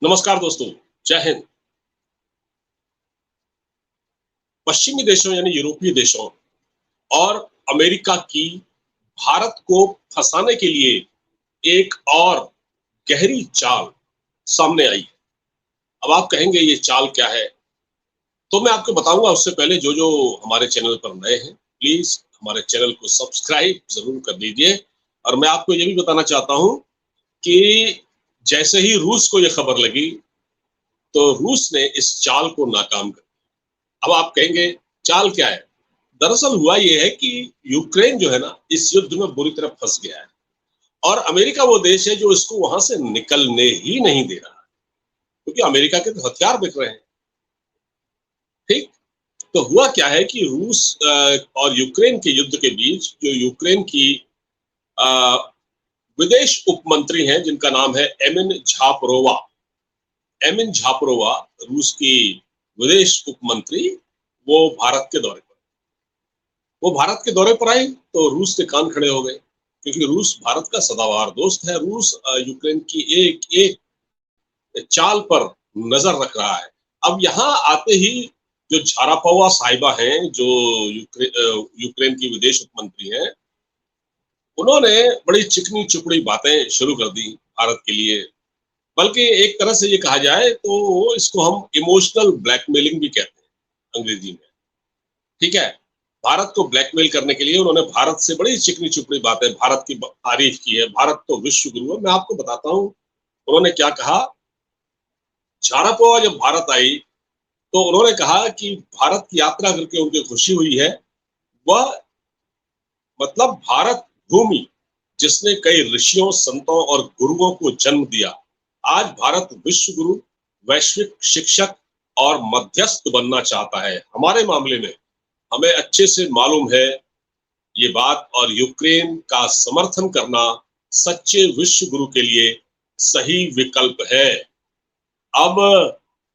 नमस्कार दोस्तों। जय हिंद। पश्चिमी देशों यानी यूरोपीय देशों और अमेरिका की भारत को फंसाने के लिए एक और गहरी चाल सामने आई है। अब आप कहेंगे ये चाल क्या है? तो मैं आपको बताऊंगा। उससे पहले जो जो हमारे चैनल पर नए हैं, प्लीज हमारे चैनल को सब्सक्राइब जरूर कर दीजिए। और मैं आपको ये भी बताना चाहता हूँ कि जैसे ही रूस को ये खबर लगी तो रूस ने इस चाल को नाकाम कर दिया। अब आप कहेंगे चाल क्या है? दरअसल हुआ ये है कि यूक्रेन जो है ना, इस युद्ध में बुरी तरह फंस गया है और अमेरिका वो देश है जो इसको वहां से निकलने ही नहीं दे रहा, क्योंकि अमेरिका के तो हथियार बिक रहे हैं। ठीक। तो हुआ क्या है कि रूस और यूक्रेन के युद्ध के बीच जो यूक्रेन की अ, विदेश उपमंत्री हैं जिनका नाम है एमिन झापरोवा। एमिन झापरोवा रूस की विदेश उपमंत्री, वो भारत के दौरे पर वो भारत के दौरे पर आई तो रूस के कान खड़े हो गए, क्योंकि रूस भारत का सदाबहार दोस्त है। रूस यूक्रेन की एक एक चाल पर नजर रख रहा है। अब यहाँ आते ही जो झारापोवा साहिबा हैं, जो यूक्रेन की विदेश उपमंत्री हैं, उन्होंने बड़ी चिकनी चुपड़ी बातें शुरू कर दी भारत के लिए। बल्कि एक तरह से ये कहा जाए तो इसको हम इमोशनल ब्लैकमेलिंग भी कहते हैं अंग्रेजी में। ठीक है। भारत को ब्लैकमेल करने के लिए उन्होंने भारत से बड़ी चिकनी चुपड़ी बातें, भारत की तारीफ की है। भारत तो विश्व गुरु है। मैं आपको बताता हूँ उन्होंने क्या कहा। शारापोवा जब भारत आई तो उन्होंने कहा कि भारत की यात्रा करके उनकी खुशी हुई है। वह मतलब भारत भूमि जिसने कई ऋषियों, संतों और गुरुओं को जन्म दिया, आज भारत विश्व गुरु, वैश्विक शिक्षक और मध्यस्थ बनना चाहता है हमारे मामले में। हमें अच्छे से मालूम है ये बात, और यूक्रेन का समर्थन करना सच्चे विश्व गुरु के लिए सही विकल्प है। अब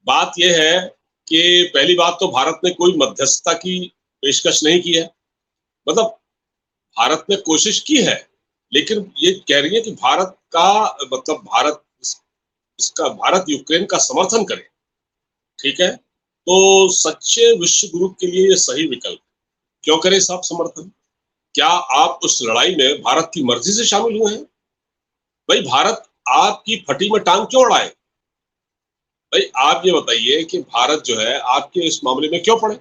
बात यह है कि पहली बात तो भारत ने कोई मध्यस्थता की पेशकश नहीं की है। मतलब भारत ने कोशिश की है, लेकिन ये कह रही है कि भारत का मतलब इसका भारत यूक्रेन का समर्थन करे। ठीक है। तो सच्चे विश्व गुरु के लिए ये सही विकल्प। क्यों करे साहब समर्थन? क्या आप उस लड़ाई में भारत की मर्जी से शामिल हुए हैं? भाई भारत आपकी फटी में टांग क्यों अड़ाए? भाई आप ये बताइए कि भारत जो है आपके इस मामले में क्यों पड़े?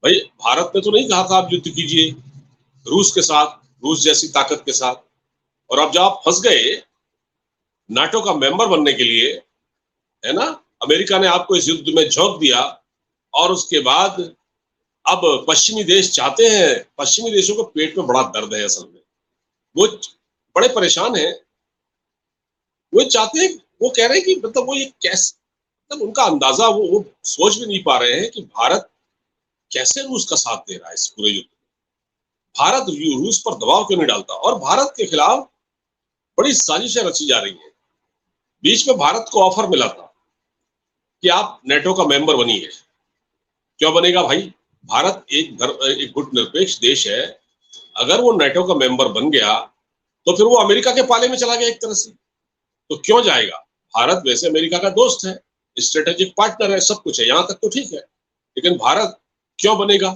भाई भारत ने तो नहीं कहा था आप युद्ध कीजिए रूस के साथ, रूस जैसी ताकत के साथ। और अब जब आप फंस गए नाटो का मेंबर बनने के लिए, है ना, अमेरिका ने आपको इस युद्ध में झोंक दिया। और उसके बाद अब पश्चिमी देश चाहते हैं, पश्चिमी देशों को पेट में बड़ा दर्द है असल में। वो बड़े परेशान हैं। वो चाहते हैं, वो कह रहे हैं कि मतलब वो ये कैसे, मतलब उनका अंदाजा वो सोच भी नहीं पा रहे हैं कि भारत कैसे रूस का साथ दे रहा है इस पूरे युद्ध में। भारत रूस पर दबाव क्यों नहीं डालता? और भारत के खिलाफ बड़ी साजिशें रची जा रही हैं। बीच में भारत को ऑफर मिला था कि आप नेटो का मेंबर बनिए। क्यों बनेगा भाई? भारत एक गुटनिरपेक्ष देश है। अगर वो नेटो का मेंबर बन गया तो फिर वो अमेरिका के पाले में चला गया एक तरह से। तो क्यों जाएगा? भारत वैसे अमेरिका का दोस्त है, स्ट्रेटेजिक पार्टनर है, सब कुछ है, यहां तक तो ठीक है। लेकिन भारत क्यों बनेगा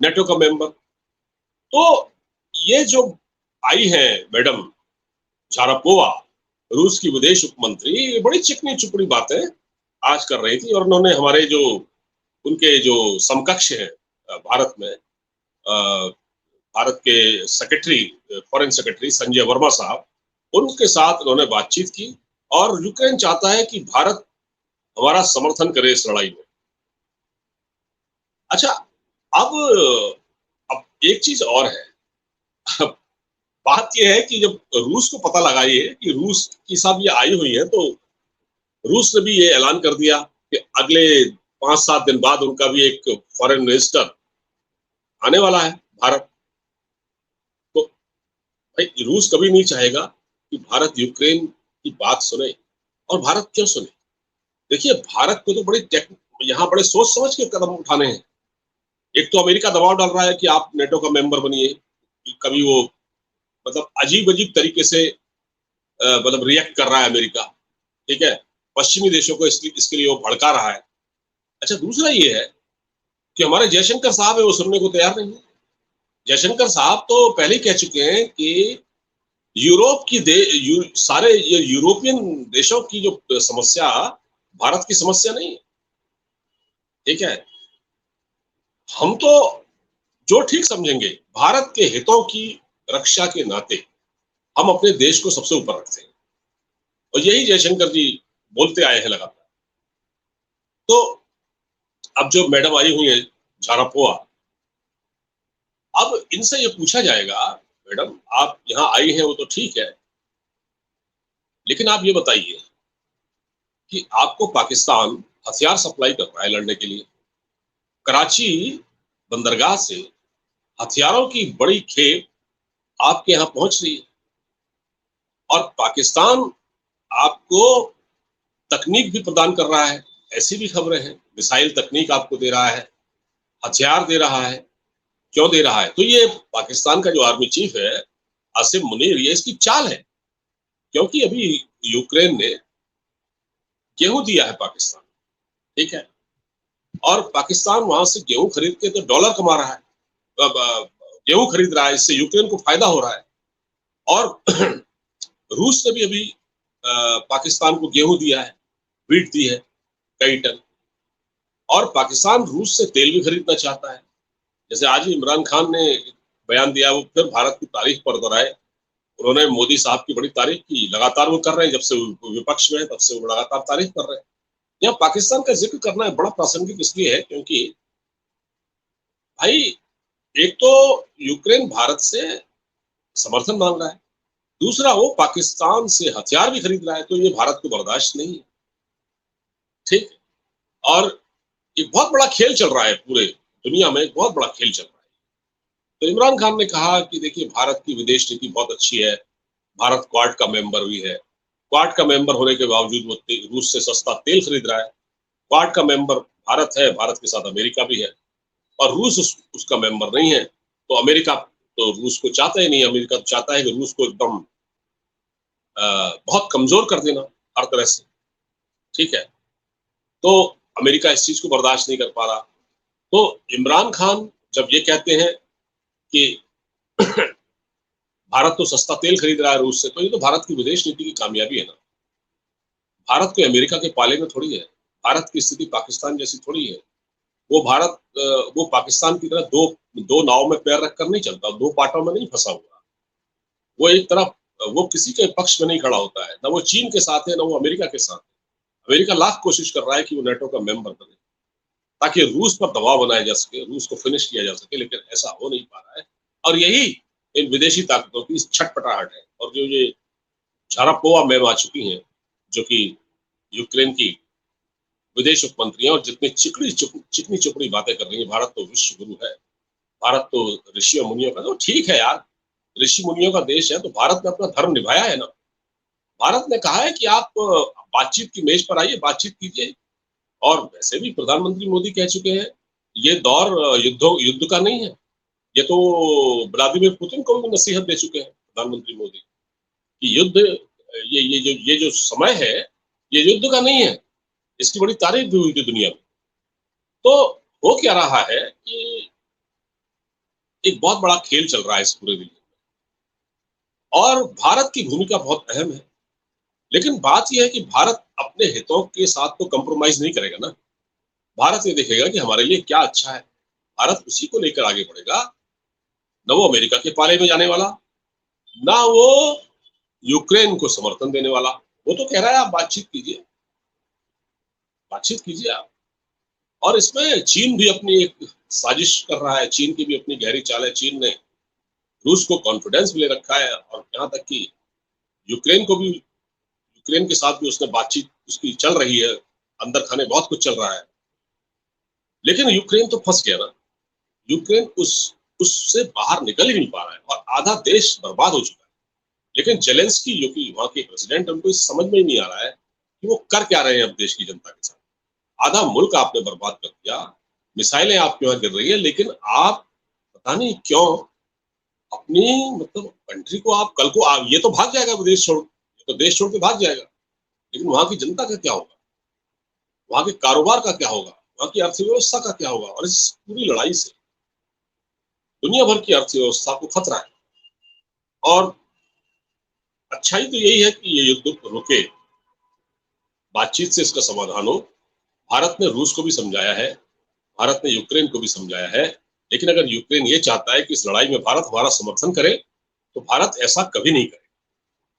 नेटो का मेंबर? तो ये जो आई है मैडम शारापोवा, रूस की विदेश उपमंत्री, ये बड़ी चिकनी चुपड़ी बातें आज कर रही थी। और उन्होंने हमारे जो उनके जो समकक्ष हैं भारत में, भारत के secretary, foreign secretary Sanjay Verma साहब, उनके साथ उन्होंने बातचीत की। और यूक्रेन चाहता है कि भारत हमारा समर्थन करे इस लड़ाई में। अच्छा। अब अब एक चीज और है। बात यह है कि जब रूस को पता लगा ये कि रूस की साहब ये आई हुई है, तो रूस ने भी ये ऐलान कर दिया कि अगले 5-7 दिन बाद उनका भी एक फॉरेन मिनिस्टर आने वाला है भारत। तो भाई रूस कभी नहीं चाहेगा कि भारत यूक्रेन की बात सुने। और भारत क्यों सुने? देखिए भारत को तो यहाँ बड़े सोच समझ के कदम उठाने हैं। एक तो अमेरिका दबाव डाल रहा है कि आप नेटो का मेंबर बनिए। कभी वो मतलब अजीब अजीब तरीके से मतलब रिएक्ट कर रहा है अमेरिका। ठीक है, पश्चिमी देशों को इसके लिए वो भड़का रहा है। अच्छा, दूसरा ये है कि हमारे जयशंकर साहब है वो सुनने को तैयार नहीं है। जयशंकर साहब तो पहले ही कह चुके हैं कि यूरोप की सारे ये यूरोपियन देशों की जो समस्या भारत की समस्या नहीं है। ठीक है, हम तो जो ठीक समझेंगे, भारत के हितों की रक्षा के नाते हम अपने देश को सबसे ऊपर रखते हैं, और यही जयशंकर जी बोलते आए हैं लगातार। तो अब जो मैडम आई हुई है झारापोवा, अब इनसे ये पूछा जाएगा, मैडम आप यहाँ आई हैं वो तो ठीक है, लेकिन आप ये बताइए कि आपको पाकिस्तान हथियार सप्लाई कर रहा है लड़ने के लिए। कराची बंदरगाह से हथियारों की बड़ी खेप आपके यहाँ पहुंच रही है, और पाकिस्तान आपको तकनीक भी प्रदान कर रहा है, ऐसी भी खबरें हैं। मिसाइल तकनीक आपको दे रहा है, हथियार दे रहा है। क्यों दे रहा है? तो ये पाकिस्तान का जो आर्मी चीफ है आसिम मुनीर, ये इसकी चाल है, क्योंकि अभी यूक्रेन ने गेहूं दिया है पाकिस्तान, ठीक है, और पाकिस्तान वहां से गेहूं खरीद के तो डॉलर कमा रहा है, गेहूं खरीद रहा है, इससे यूक्रेन को फायदा हो रहा है। और रूस ने भी अभी पाकिस्तान को गेहूं दिया है, वीट दी है कई टन, और पाकिस्तान रूस से तेल भी खरीदना चाहता है। जैसे आज ही इमरान खान ने बयान दिया, वो फिर भारत की तारीफ पर दोहराए। उन्होंने मोदी साहब की बड़ी तारीफ की, लगातार वो कर रहे हैं, जब से वो विपक्ष में है तब से वो लगातार तारीफ कर रहे हैं। यहाँ पाकिस्तान का जिक्र करना है बड़ा प्रासंगिक इसलिए है क्योंकि भाई, एक तो यूक्रेन भारत से समर्थन मांग रहा है, दूसरा वो पाकिस्तान से हथियार भी खरीद रहा है, तो ये भारत को बर्दाश्त नहीं है। ठीक, और एक बहुत बड़ा खेल चल रहा है, पूरे दुनिया में एक बहुत बड़ा खेल चल रहा है। तो इमरान खान ने कहा कि देखिए, भारत की विदेश नीति बहुत अच्छी है, भारत क्वाड का मेंबर भी है, क्वाड का मेंबर होने के बावजूद वो रूस से सस्ता तेल खरीद रहा है। क्वाड का मेंबर भारत है, भारत के साथ अमेरिका भी है, और रूस उसका मेंबर नहीं है। तो अमेरिका तो रूस को चाहता ही नहीं, अमेरिका तो चाहता है कि रूस को एकदम बहुत कमजोर कर देना हर तरह से। ठीक है, तो अमेरिका इस चीज को बर्दाश्त नहीं कर पा रहा। तो इमरान खान जब ये कहते हैं कि भारत तो सस्ता तेल खरीद रहा है रूस से, तो ये तो भारत की विदेश नीति की कामयाबी है ना। भारत कोई अमेरिका के पाले में थोड़ी है, भारत की स्थिति पाकिस्तान जैसी थोड़ी है। वो भारत वो पाकिस्तान की तरह दो दो नाव में पैर रखकर नहीं चलता, दो पाटों में नहीं फंसा हुआ। वो एक तरफ, वो किसी के पक्ष में नहीं खड़ा होता है, ना वो चीन के साथ है ना वो अमेरिका के साथ है। अमेरिका लाख कोशिश कर रहा है कि वो नेटो का मेंबर बने, ताकि रूस पर दबाव बनाया जा सके, रूस को फिनिश किया जा सके, लेकिन ऐसा हो नहीं पा रहा है। और यही इन विदेशी ताकतों की छटपटाहट है। और जो ये शारापोवा मैम आ चुकी हैं, जो कि यूक्रेन की विदेश उप मंत्री हैं, और जितनी चिकनी चुपड़ी बातें कर रही है, भारत तो विश्व गुरु है, भारत तो ऋषियों मुनियों का, तो ठीक है यार, ऋषि मुनियों का देश है, तो भारत ने अपना धर्म निभाया है ना। भारत ने कहा है कि आप बातचीत की मेज पर आइए, बातचीत कीजिए। और वैसे भी प्रधानमंत्री मोदी कह चुके हैं, ये दौर युद्ध का नहीं है। ये तो व्लादिमीर पुतिन को भी नसीहत दे चुके हैं प्रधानमंत्री मोदी कि युद्ध, ये जो समय है, ये युद्ध का नहीं है। इसकी बड़ी तारीफ भी हुई थी दुनिया में। तो हो क्या रहा है कि एक बहुत बड़ा खेल चल रहा है इस पूरे दुनिया में, और भारत की भूमिका बहुत अहम है। लेकिन बात यह है कि भारत अपने हितों के साथ तो कंप्रोमाइज नहीं करेगा ना। भारत ये देखेगा कि हमारे लिए क्या अच्छा है, भारत उसी को लेकर आगे बढ़ेगा। न वो अमेरिका के पाले में जाने वाला, ना वो यूक्रेन को समर्थन देने वाला। वो तो कह रहा है आप बातचीत कीजिए, बातचीत कीजिए आप। और इसमें चीन भी अपनी एक साजिश कर रहा है, चीन की भी अपनी गहरी चाल है। चीन ने रूस को कॉन्फिडेंस भी ले रखा है, और यहाँ तक कि यूक्रेन को भी, यूक्रेन के साथ भी उसने बातचीत उसकी चल रही है, अंदर खाने बहुत कुछ चल रहा है। लेकिन यूक्रेन तो फंस गया ना। यूक्रेन उससे बाहर निकल ही नहीं पा रहा है, और आधा देश बर्बाद हो चुका है। लेकिन जेलेंस्की जो कि वहां के प्रेसिडेंट, उनको इस समझ में ही नहीं आ रहा है कि वो कर क्या रहे हैं अब देश की जनता के साथ। आधा मुल्क आपने बर्बाद कर दिया, मिसाइलें आपके वहां गिर रही है, लेकिन आप पता नहीं क्यों अपनी, मतलब कंट्री को, आप कल को ये तो भाग जाएगा विदेश छोड़, ये तो देश छोड़ के भाग जाएगा, लेकिन वहां की जनता का क्या होगा, वहां के कारोबार का क्या होगा, वहां की अर्थव्यवस्था का क्या होगा। और इस पूरी लड़ाई से दुनिया भर की अर्थव्यवस्था को खतरा है। और अच्छाई तो यही है कि ये युद्ध रुके, बातचीत से इसका समाधान हो। भारत ने रूस को भी समझाया है, भारत ने यूक्रेन को भी समझाया है। लेकिन अगर यूक्रेन ये चाहता है कि इस लड़ाई में भारत हमारा समर्थन करे, तो भारत ऐसा कभी नहीं करे।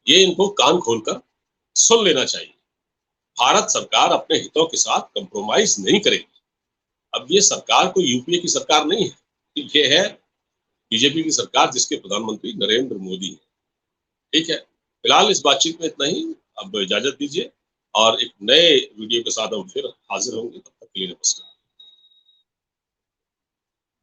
ये इनको कान खोलकर सुन लेना चाहिए। भारत सरकार अपने हितों के साथ कंप्रोमाइज नहीं करेगी। अब ये सरकार कोई यूपीए की सरकार नहीं है, ये है बीजेपी की सरकार, जिसके प्रधानमंत्री नरेंद्र मोदी है। ठीक है, फिलहाल इस बातचीत में इतना ही। अब इजाजत दीजिए और एक नए वीडियो के साथ हम फिर हाजिर होंगे। तब तक के लिए नमस्कार।